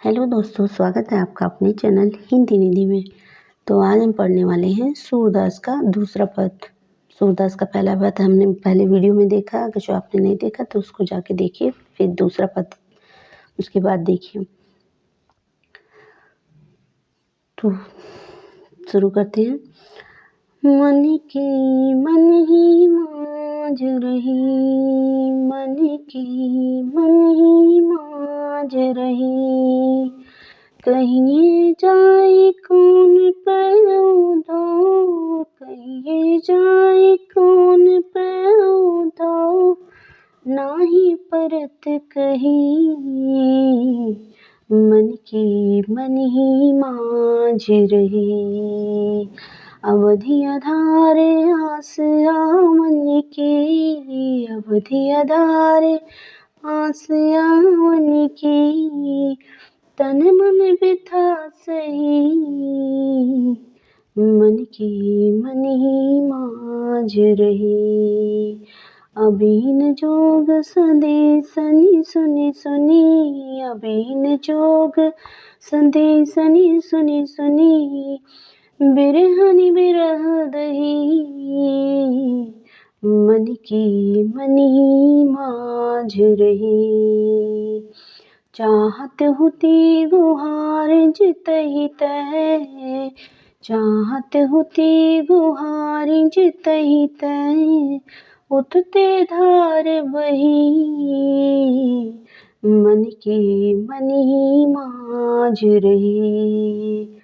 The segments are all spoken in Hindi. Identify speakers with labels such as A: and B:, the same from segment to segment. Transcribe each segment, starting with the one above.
A: हेलो दोस्तों, स्वागत है आपका अपने चैनल हिंदी निधि में। तो आज हम पढ़ने वाले हैं सूरदास का दूसरा पद। सूरदास का पहला पद हमने पहले वीडियो में देखा। अगर जो आपने नहीं देखा तो उसको जाके देखिए, फिर दूसरा पद उसके बाद देखिए। तो शुरू करते हैं। मन की मन ही मांझ रही, मन की मन ही मांझ रही, कहिए जाए कौन पैओ धो, कहिए जाए कौन पैओ धो, नाही परत कही, मन की मन ही मांझ रही। अवधि आधार आस आवन की, अवधि आधार आस आवन की, तन मन बिथा सही, मन की मन ही मांझ रही। अबीन जोग संदेशनि सुनि सुनि, अबीन जोग संदेशनि सुनि सुनि, बिरहनि बिरह दही, मन की मन ही मांझ रही। चाहत हुती गुहार जितहि तै, चाहत हुती गुहार जितहि तै, उठते धार बही, मन की मन ही मांझ रही।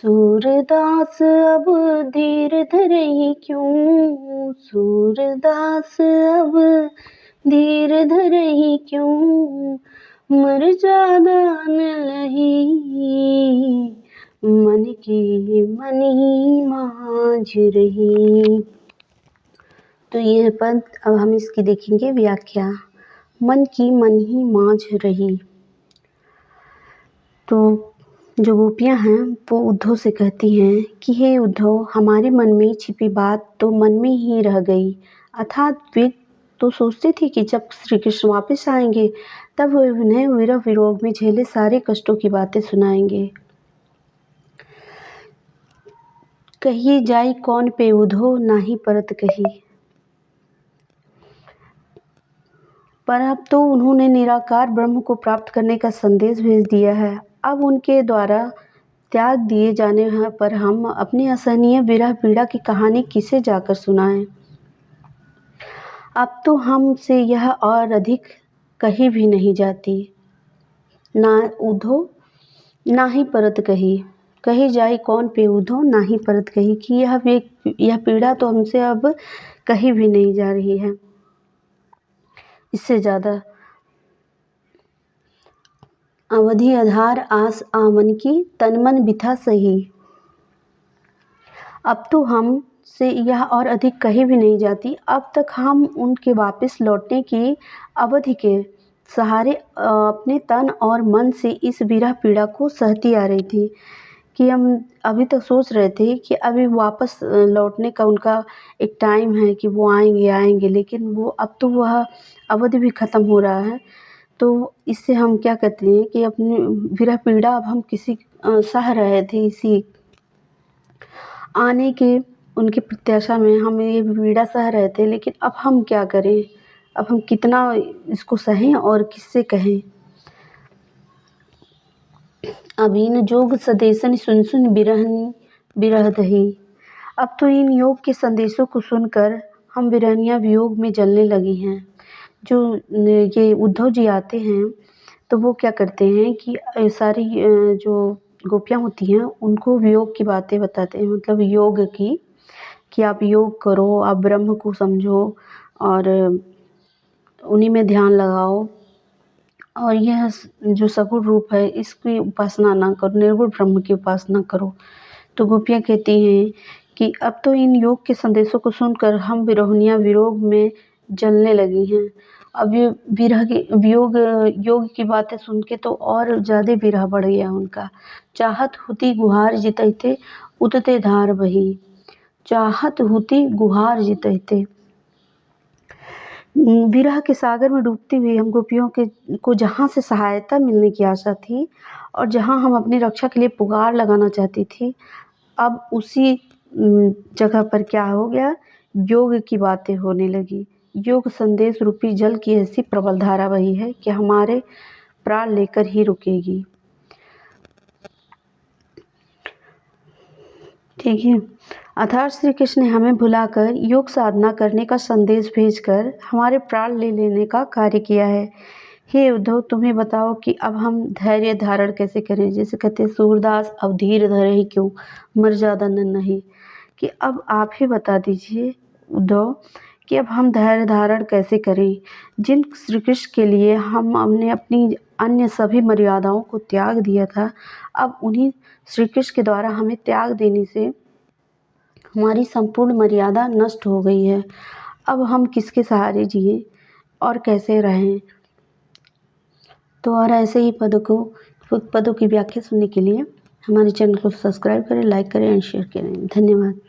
A: सूरदास अब धीर धरहि क्यों, सूरदास अब धीर धरहि क्यों, मर जादा न लही, मन की मन ही मांझ रही। तो यह पद अब हम इसकी देखेंगे व्याख्या। मन की मन ही मांझ रही। तो जो गोपियां हैं वो उद्धव से कहती हैं कि हे उद्धव, हमारे मन में छिपी बात तो मन में ही रह गई। अर्थात वे तो सोचते थे कि जब श्री कृष्ण वापस आएंगे तब वे उन्हें विरह विरोध में झेले सारे कष्टों की बातें सुनाएंगे। कहिए जाई कौन पे उद्धव, नाही परत कही। पर अब तो उन्होंने निराकार ब्रह्म को प्राप्त करने का संदेश भेज दिया है। अब उनके द्वारा त्याग दिए जाने पर हम अपनी असहनीय विरह पीड़ा की कहानी किसे जाकर सुनाएं। अब तो हमसे यह और अधिक कही भी नहीं जाती। ना उद्धव ना ही परत कही, कही जाए कौन पे उद्धव ना ही परत कही, कि यह पीड़ा तो हमसे अब कही भी नहीं जा रही है इससे ज़्यादा। अवधि आधार आस आमन की, तन मन बिथा सही। अब तो हम से यह और अधिक कही भी नहीं जाती। अब तक हम उनके वापस लौटने की अवधि के सहारे अपने तन और मन से इस विरह पीड़ा को सहती आ रही थी, कि हम अभी तक सोच रहे थे कि अभी वापस लौटने का उनका एक टाइम है कि वो आएंगे, लेकिन वो अब तो वह अवधि भी ख़त्म हो रहा है। तो इससे हम क्या कहते हैं कि अपनी विरह पीड़ा अब हम किसी सह रहे थे, इसी आने के उनकी प्रत्याशा में हम ये पीड़ा सह रहे थे। लेकिन अब हम क्या करें, अब हम कितना इसको सहें और किससे कहें। अबीन जोग संदेशन सुन सुन बिरहन बिरह दही। अब तो इन योग के संदेशों को सुनकर हम बिरहनिया वियोग में जलने लगी हैं। जो ये उद्धव जी आते हैं तो वो क्या करते हैं कि सारी जो गोपियाँ होती हैं उनको वियोग की बातें बताते हैं, मतलब योग की, कि आप योग करो, आप ब्रह्म को समझो और उन्हीं में ध्यान लगाओ, और यह जो सगुण रूप है इसकी उपासना ना करो, निर्गुण ब्रह्म की उपासना करो। तो गोपियाँ कहती हैं कि अब तो इन योग के संदेशों को सुनकर हम विरहनिया वियोग में जलने लगी हैं। अब ये विरह की योग की बातें सुन के तो और ज़्यादा विरह बढ़ गया उनका। चाहत हुती गुहार जितैते, उतते धार बही। चाहत हुती गुहार जितैते। विरह के सागर में डूबती हुई हम गोपियों के को जहाँ से सहायता मिलने की आशा थी और जहाँ हम अपनी रक्षा के लिए पुकार लगाना चाहती थी, अब उसी जगह पर क्या हो गया, योग की बातें होने लगी। योग संदेश रूपी जल की ऐसी प्रबल धारा बही है कि हमारे प्राण लेकर ही रुकेगी। ठीक है। अर्थात श्री कृष्ण ने हमें भुलाकर योग साधना करने का संदेश भेजकर हमारे प्राण ले लेने का कार्य किया है। हे उद्धव, तुम्हें बताओ कि अब हम धैर्य धारण कैसे करें। जैसे कहते हैं सूरदास, अब धीर धरे ही क्यों, मर्यादा न नहीं, कि अब आप ही बता दीजिए उद्धव कि अब हम धैर्य धारण कैसे करें। जिन श्री कृष्ण के लिए हमने अपनी अन्य सभी मर्यादाओं को त्याग दिया था, अब उन्हीं श्री कृष्ण के द्वारा हमें त्याग देने से हमारी संपूर्ण मर्यादा नष्ट हो गई है। अब हम किसके सहारे जिए और कैसे रहें। तो और ऐसे ही पदों की व्याख्या सुनने के लिए हमारे चैनल को सब्सक्राइब करें, लाइक करें एंड शेयर करें। धन्यवाद।